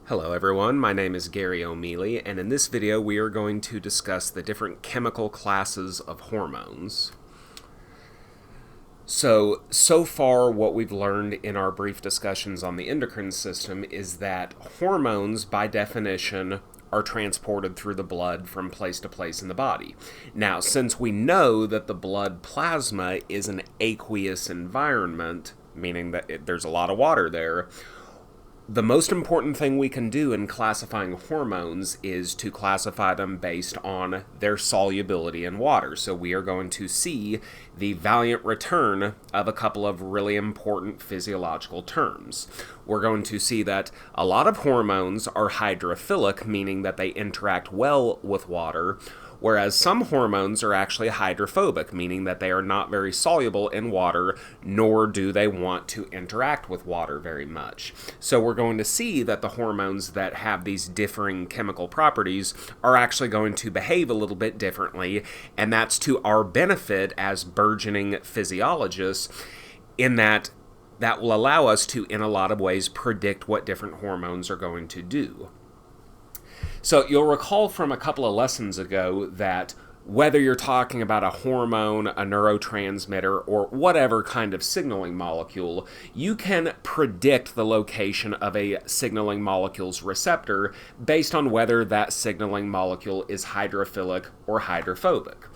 Hello everyone, my name is Gary O'Mealy, and in this video we are going to discuss the different chemical classes of hormones. So far what we've learned in our brief discussions on the endocrine system is that hormones, by definition, are transported through the blood from place to place in the body. Now, since we know that the blood plasma is an aqueous environment, meaning that there's a lot of water there, the most important thing we can do in classifying hormones is to classify them based on their solubility in water. So we are going to see the valiant return of a couple of really important physiological terms. We're going to see that a lot of hormones are hydrophilic, meaning that they interact well with water, whereas some hormones are actually hydrophobic, meaning that they are not very soluble in water, nor do they want to interact with water very much. So we're going to see that the hormones that have these differing chemical properties are actually going to behave a little bit differently, and that's to our benefit as burgeoning physiologists, in that will allow us to, in a lot of ways, predict what different hormones are going to do. So you'll recall from a couple of lessons ago that whether you're talking about a hormone, a neurotransmitter, or whatever kind of signaling molecule, you can predict the location of a signaling molecule's receptor based on whether that signaling molecule is hydrophilic or hydrophobic.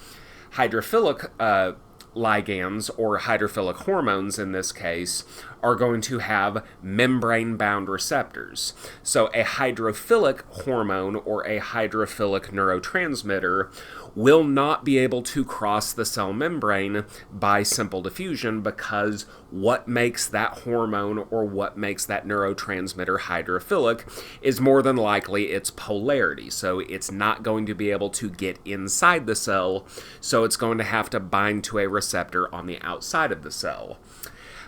Hydrophilic ligands, or hydrophilic hormones in this case, are going to have membrane-bound receptors. So a hydrophilic hormone or a hydrophilic neurotransmitter will not be able to cross the cell membrane by simple diffusion, because what makes that hormone or what makes that neurotransmitter hydrophilic is more than likely its polarity. So it's not going to be able to get inside the cell, so it's going to have to bind to a receptor on the outside of the cell.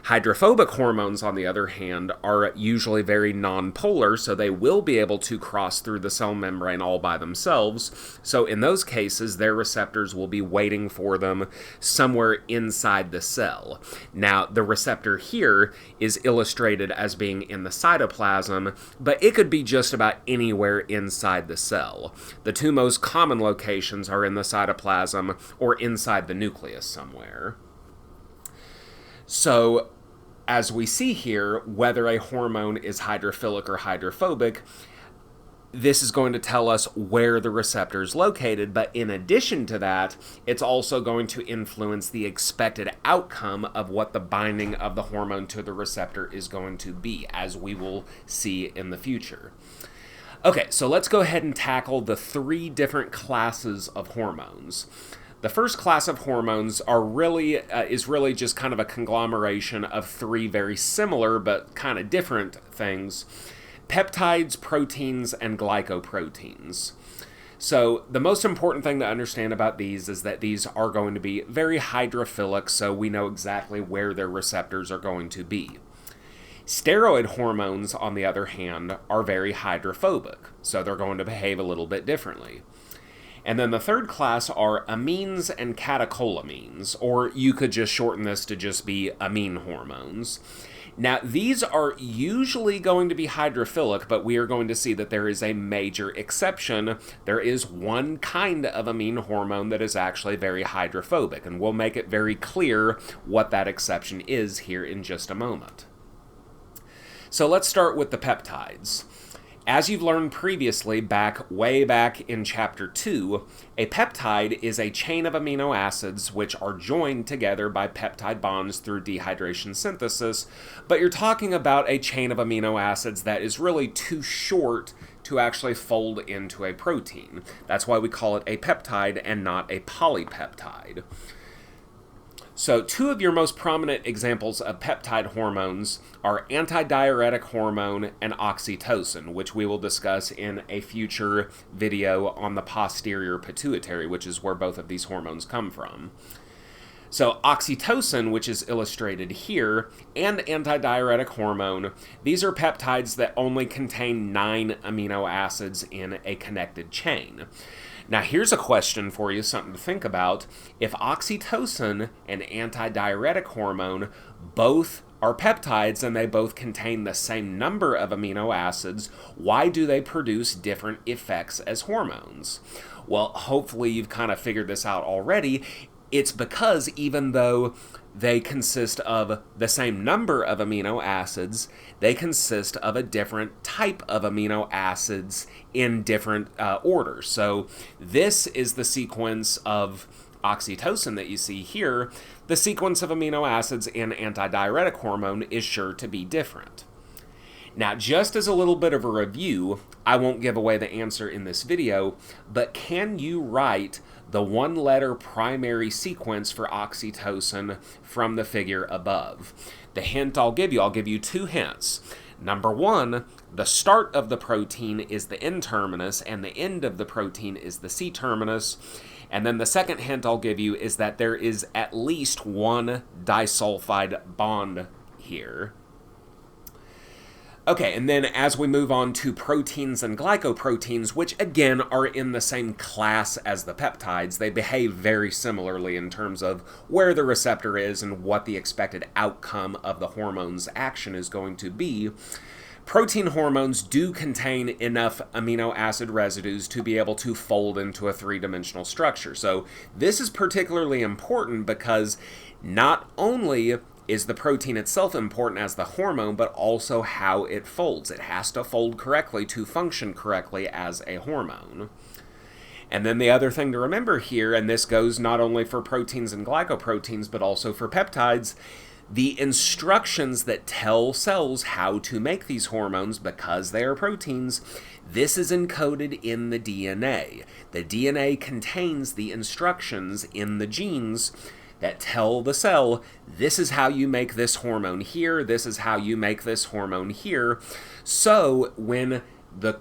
Hydrophobic hormones, on the other hand, are usually very nonpolar, so they will be able to cross through the cell membrane all by themselves. So in those cases, their receptors will be waiting for them somewhere inside the cell. Now, the receptor here is illustrated as being in the cytoplasm, but it could be just about anywhere inside the cell. The two most common locations are in the cytoplasm or inside the nucleus somewhere. So, as we see here, whether a hormone is hydrophilic or hydrophobic, this is going to tell us where the receptor is located, but in addition to that, it's also going to influence the expected outcome of what the binding of the hormone to the receptor is going to be, as we will see in the future. Okay, so let's go ahead and tackle the three different classes of hormones. The first class of hormones is really just kind of a conglomeration of three very similar but kind of different things: peptides, proteins, and glycoproteins. So the most important thing to understand about these is that these are going to be very hydrophilic, so we know exactly where their receptors are going to be. Steroid hormones, on the other hand, are very hydrophobic, so they're going to behave a little bit differently. And then the third class are amines and catecholamines, or you could just shorten this to just be amine hormones. Now, these are usually going to be hydrophilic, but we are going to see that there is a major exception. There is one kind of amine hormone that is actually very hydrophobic, and we'll make it very clear what that exception is here in just a moment. So let's start with the peptides. As you've learned previously, way back in Chapter 2, a peptide is a chain of amino acids which are joined together by peptide bonds through dehydration synthesis, but you're talking about a chain of amino acids that is really too short to actually fold into a protein. That's why we call it a peptide and not a polypeptide. So two of your most prominent examples of peptide hormones are antidiuretic hormone and oxytocin, which we will discuss in a future video on the posterior pituitary, which is where both of these hormones come from. So oxytocin, which is illustrated here, and antidiuretic hormone, these are peptides that only contain 9 amino acids in a connected chain. Now here's a question for you, something to think about. If oxytocin and antidiuretic hormone both are peptides and they both contain the same number of amino acids, why do they produce different effects as hormones? Well, hopefully you've kind of figured this out already. It's because even though they consist of the same number of amino acids, they consist of a different type of amino acids in different orders. So this is the sequence of oxytocin that you see here. The sequence of amino acids in antidiuretic hormone is sure to be different. Now, just as a little bit of a review, I won't give away the answer in this video, but can you write the one-letter primary sequence for oxytocin from the figure above? The hint I'll give you 2 hints. Number 1, the start of the protein is the N-terminus and the end of the protein is the C-terminus. And then the second hint I'll give you is that there is at least one disulfide bond here. Okay, and then as we move on to proteins and glycoproteins, which again are in the same class as the peptides, they behave very similarly in terms of where the receptor is and what the expected outcome of the hormone's action is going to be. Protein hormones do contain enough amino acid residues to be able to fold into a 3-dimensional structure. So this is particularly important because not only is the protein itself important as the hormone, but also how it folds. It has to fold correctly to function correctly as a hormone. And then the other thing to remember here, and this goes not only for proteins and glycoproteins, but also for peptides, the instructions that tell cells how to make these hormones, because they are proteins, this is encoded in the DNA. The DNA contains the instructions in the genes that tell the cell, this is how you make this hormone here, this is how you make this hormone here. So when the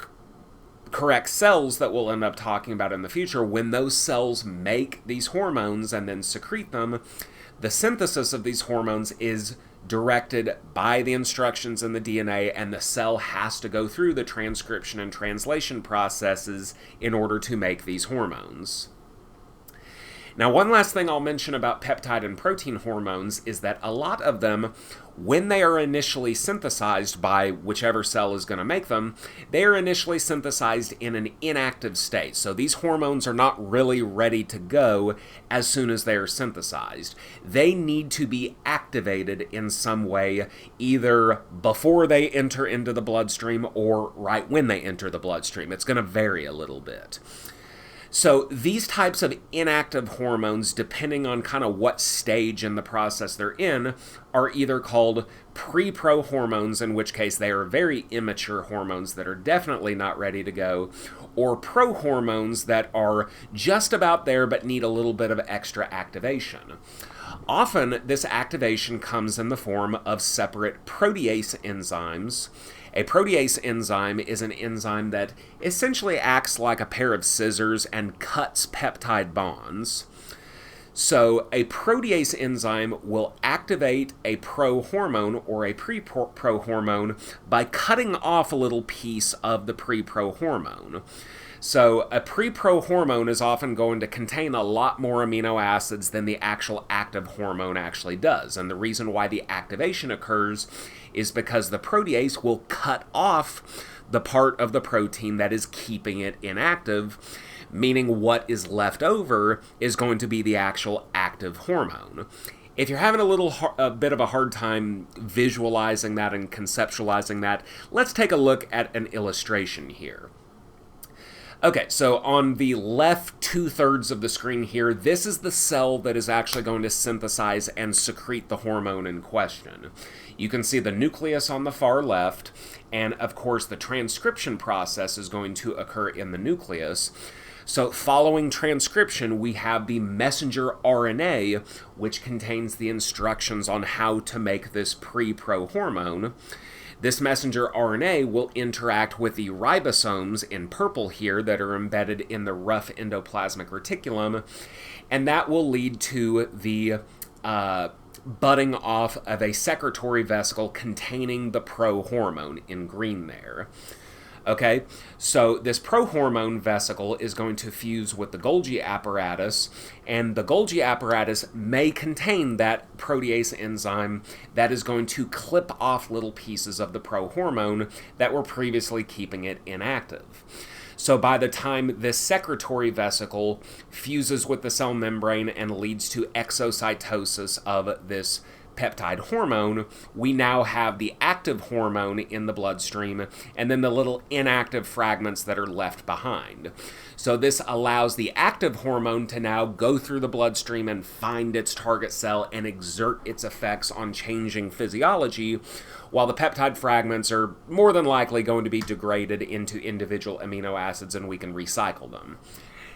correct cells that we'll end up talking about in the future, when those cells make these hormones and then secrete them, the synthesis of these hormones is directed by the instructions in the DNA, and the cell has to go through the transcription and translation processes in order to make these hormones. Now, one last thing I'll mention about peptide and protein hormones is that a lot of them, when they are initially synthesized by whichever cell is going to make them, they are initially synthesized in an inactive state. So these hormones are not really ready to go as soon as they are synthesized. They need to be activated in some way, either before they enter into the bloodstream or right when they enter the bloodstream. It's going to vary a little bit. So these types of inactive hormones, depending on kind of what stage in the process they're in, are either called pre-pro hormones, in which case they are very immature hormones that are definitely not ready to go, or pro hormones that are just about there but need a little bit of extra activation. Often this activation comes in the form of separate protease enzymes. A protease enzyme is an enzyme that essentially acts like a pair of scissors and cuts peptide bonds. So a protease enzyme will activate a pro-hormone or a pre-pro hormone by cutting off a little piece of the pre-pro hormone. So a pre-pro hormone is often going to contain a lot more amino acids than the actual active hormone actually does. And the reason why the activation occurs is because the protease will cut off the part of the protein that is keeping it inactive, meaning what is left over is going to be the actual active hormone. If you're having a bit of a hard time visualizing that and conceptualizing that, let's take a look at an illustration here. Okay, so on the left 2/3 of the screen here, this is the cell that is actually going to synthesize and secrete the hormone in question. You can see the nucleus on the far left, and of course the transcription process is going to occur in the nucleus. So following transcription, we have the messenger RNA, which contains the instructions on how to make this pre-pro hormone. This messenger RNA will interact with the ribosomes in purple here that are embedded in the rough endoplasmic reticulum, and that will lead to the budding off of a secretory vesicle containing the pro hormone in green there. Okay, so this prohormone vesicle is going to fuse with the Golgi apparatus, and the Golgi apparatus may contain that protease enzyme that is going to clip off little pieces of the prohormone that were previously keeping it inactive. So by the time this secretory vesicle fuses with the cell membrane and leads to exocytosis of this peptide hormone, we now have the active hormone in the bloodstream and then the little inactive fragments that are left behind. So this allows the active hormone to now go through the bloodstream and find its target cell and exert its effects on changing physiology, while the peptide fragments are more than likely going to be degraded into individual amino acids and we can recycle them.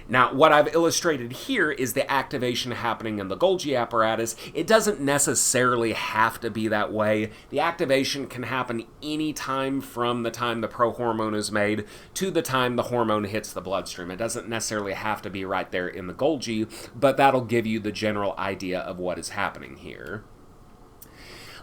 Now, what I've illustrated here is the activation happening in the Golgi apparatus. It doesn't necessarily have to be that way. The activation can happen any time from the time the prohormone is made to the time the hormone hits the bloodstream. It doesn't necessarily have to be right there in the Golgi, but that'll give you the general idea of what is happening here.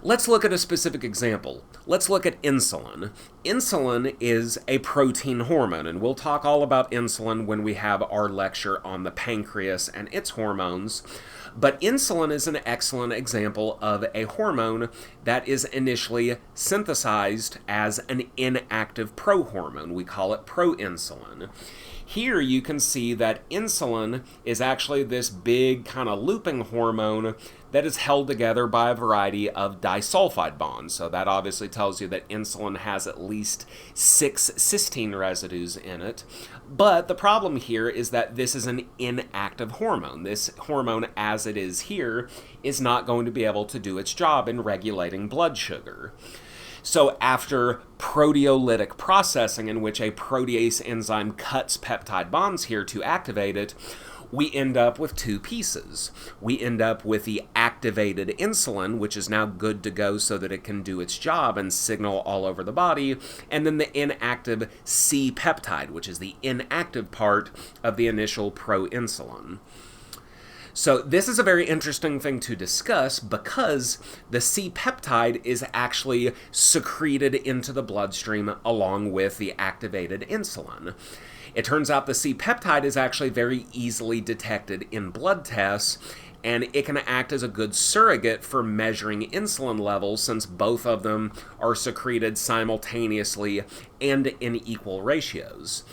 Let's look at a specific example. Let's look at insulin. Insulin is a protein hormone, and we'll talk all about insulin when we have our lecture on the pancreas and its hormones. But insulin is an excellent example of a hormone that is initially synthesized as an inactive prohormone. We call it proinsulin. Here you can see that insulin is actually this big kind of looping hormone that is held together by a variety of disulfide bonds. So that obviously tells you that insulin has at least 6 cysteine residues in it. But the problem here is that this is an inactive hormone. This hormone, as it is here, is not going to be able to do its job in regulating blood sugar. So after proteolytic processing, in which a protease enzyme cuts peptide bonds here to activate it, we end up with 2 pieces. We end up with the activated insulin, which is now good to go so that it can do its job and signal all over the body, and then the inactive C-peptide, which is the inactive part of the initial proinsulin. So this is a very interesting thing to discuss because the C-peptide is actually secreted into the bloodstream along with the activated insulin. It turns out the C-peptide is actually very easily detected in blood tests, and it can act as a good surrogate for measuring insulin levels since both of them are secreted simultaneously and in equal ratios.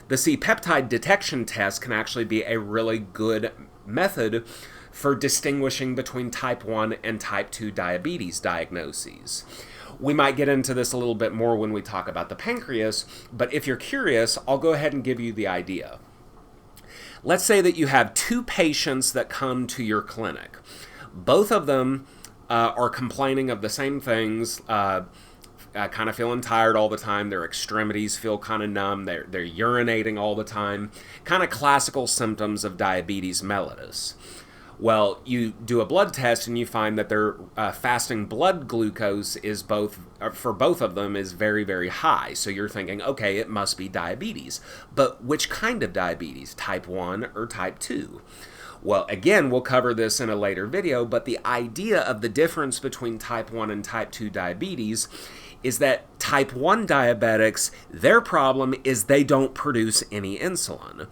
The C-peptide detection test can actually be a really good method for distinguishing between type 1 and type 2 diabetes diagnoses. We might get into this a little bit more when we talk about the pancreas, but if you're curious, I'll go ahead and give you the idea. Let's say that you have 2 patients that come to your clinic. Both of them are complaining of the same things, kind of feeling tired all the time. Their extremities feel kind of numb. They're urinating all the time. Kind of classical symptoms of diabetes mellitus. Well, you do a blood test and you find that their fasting blood glucose is for both of them is very, very high. So you're thinking, okay, it must be diabetes. But which kind of diabetes? Type 1 or type 2? Well, again, we'll cover this in a later video, but the idea of the difference between type 1 and type 2 diabetes is that type 1 diabetics, their problem is they don't produce any insulin.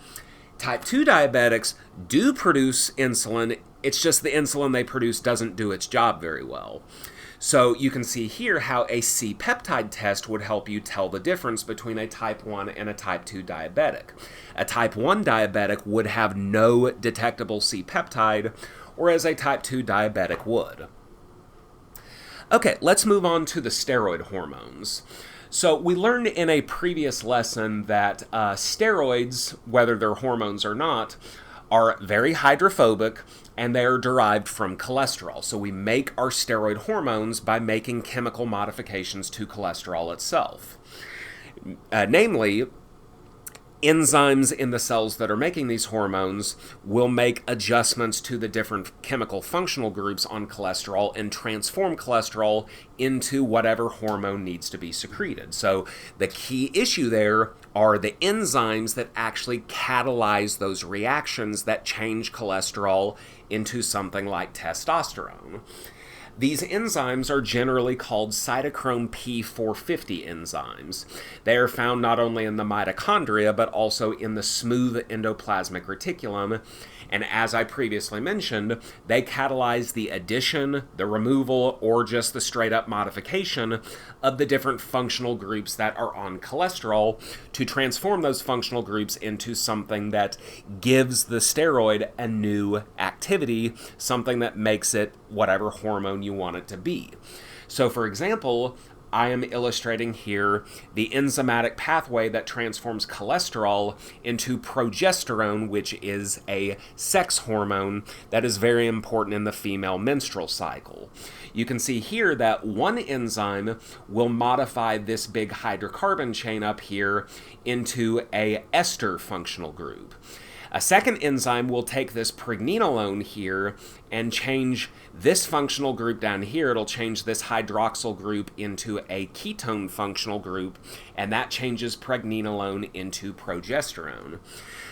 Type 2 diabetics do produce insulin, it's just the insulin they produce doesn't do its job very well. So you can see here how a C-peptide test would help you tell the difference between a type 1 and a type 2 diabetic. A type 1 diabetic would have no detectable C-peptide, whereas a type 2 diabetic would. Okay, let's move on to the steroid hormones. So we learned in a previous lesson that steroids, whether they're hormones or not, are very hydrophobic and they are derived from cholesterol. So we make our steroid hormones by making chemical modifications to cholesterol itself. Namely, enzymes in the cells that are making these hormones will make adjustments to the different chemical functional groups on cholesterol and transform cholesterol into whatever hormone needs to be secreted. So the key issue there are the enzymes that actually catalyze those reactions that change cholesterol into something like testosterone. These enzymes are generally called cytochrome P450 enzymes. They are found not only in the mitochondria, but also in the smooth endoplasmic reticulum. And as I previously mentioned, they catalyze the addition, the removal, or just the straight up modification of the different functional groups that are on cholesterol to transform those functional groups into something that gives the steroid a new activity, something that makes it whatever hormone you want it to be. So for example, I am illustrating here the enzymatic pathway that transforms cholesterol into progesterone, which is a sex hormone that is very important in the female menstrual cycle. You can see here that one enzyme will modify this big hydrocarbon chain up here into a ester functional group. A second enzyme will take this pregnenolone here and change this functional group down here. It'll change this hydroxyl group into a ketone functional group, and that changes pregnenolone into progesterone.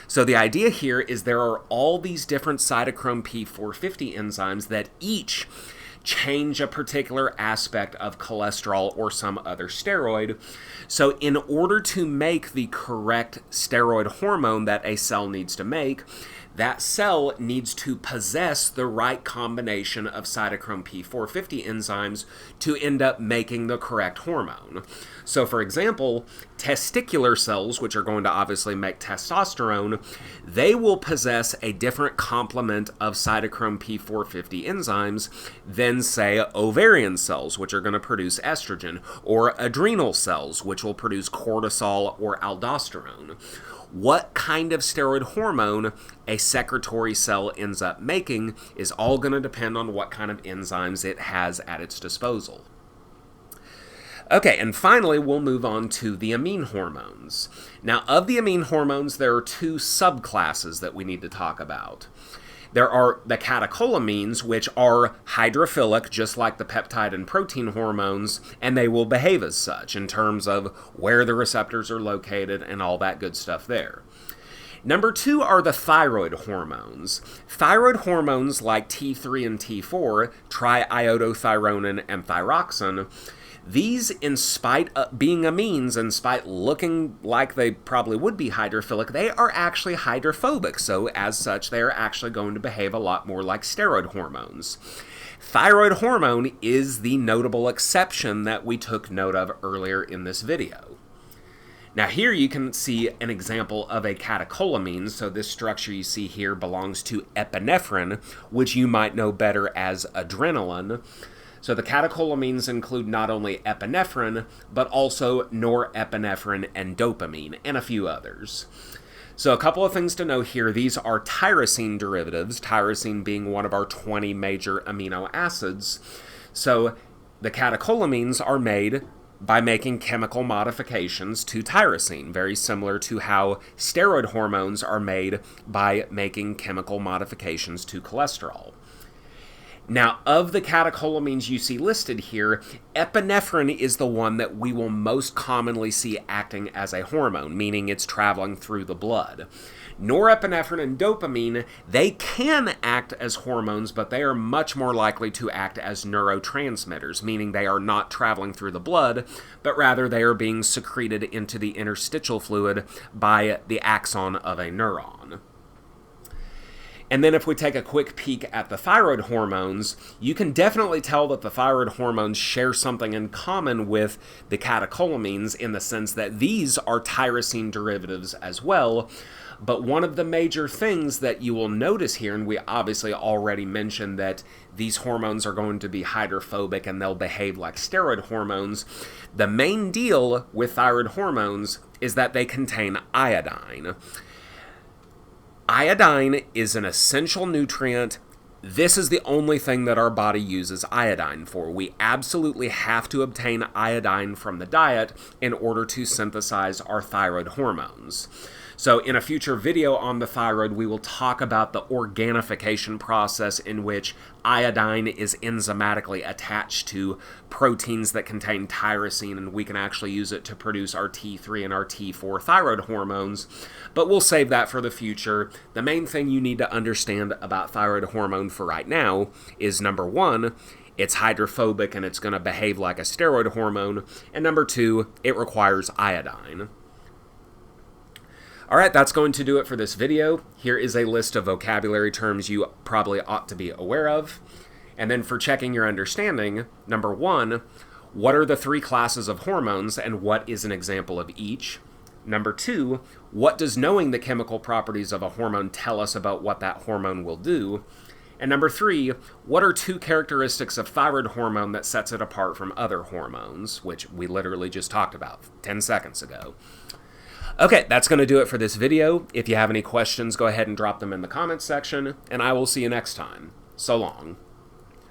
So the idea here is there are all these different cytochrome P450 enzymes that each change a particular aspect of cholesterol or some other steroid. So in order to make the correct steroid hormone that a cell needs to make, that cell needs to possess the right combination of cytochrome P450 enzymes to end up making the correct hormone. So for example, testicular cells, which are going to obviously make testosterone, they will possess a different complement of cytochrome P450 enzymes than, say, ovarian cells, which are going to produce estrogen, or adrenal cells, which will produce cortisol or aldosterone. What kind of steroid hormone a secretory cell ends up making is all going to depend on what kind of enzymes it has at its disposal. Okay, and finally, we'll move on to the amine hormones. Now, of the amine hormones, there are two subclasses that we need to talk about. There are the catecholamines, which are hydrophilic, just like the peptide and protein hormones, and they will behave as such in terms of where the receptors are located and all that good stuff there. Number two are the thyroid hormones. Thyroid hormones like T3 and T4, triiodothyronine and thyroxine, these, in spite of being amines, in spite looking like they probably would be hydrophilic, they are actually hydrophobic. So as such, they are actually going to behave a lot more like steroid hormones. Thyroid hormone is the notable exception that we took note of earlier in this video. Now here you can see an example of a catecholamine. So this structure you see here belongs to epinephrine, which you might know better as adrenaline. So the catecholamines include not only epinephrine, but also norepinephrine and dopamine, and a few others. So a couple of things to know here. These are tyrosine derivatives, tyrosine being one of our 20 major amino acids. So the catecholamines are made by making chemical modifications to tyrosine, very similar to how steroid hormones are made by making chemical modifications to cholesterol. Now, of the catecholamines you see listed here, epinephrine is the one that we will most commonly see acting as a hormone, meaning it's traveling through the blood. Norepinephrine and dopamine, they can act as hormones, but they are much more likely to act as neurotransmitters, meaning they are not traveling through the blood, but rather they are being secreted into the interstitial fluid by the axon of a neuron. And then if we take a quick peek at the thyroid hormones, you can definitely tell that the thyroid hormones share something in common with the catecholamines in the sense that these are tyrosine derivatives as well. But one of the major things that you will notice here, and we obviously already mentioned that these hormones are going to be hydrophobic and they'll behave like steroid hormones, the main deal with thyroid hormones is that they contain iodine. Iodine is an essential nutrient. This is the only thing that our body uses iodine for. We absolutely have to obtain iodine from the diet in order to synthesize our thyroid hormones. So in a future video on the thyroid, we will talk about the organification process in which iodine is enzymatically attached to proteins that contain tyrosine, and we can actually use it to produce our T3 and our T4 thyroid hormones. But we'll save that for the future. The main thing you need to understand about thyroid hormone for right now is, number one, it's hydrophobic and it's going to behave like a steroid hormone. And number 2, it requires iodine. All right, that's going to do it for this video. Here is a list of vocabulary terms you probably ought to be aware of. And then for checking your understanding, number 1, what are the 3 classes of hormones and what is an example of each? Number 2, what does knowing the chemical properties of a hormone tell us about what that hormone will do? And number 3, what are 2 characteristics of thyroid hormone that sets it apart from other hormones, which we literally just talked about 10 seconds ago. Okay, that's going to do it for this video. If you have any questions, go ahead and drop them in the comments section, and I will see you next time. So long.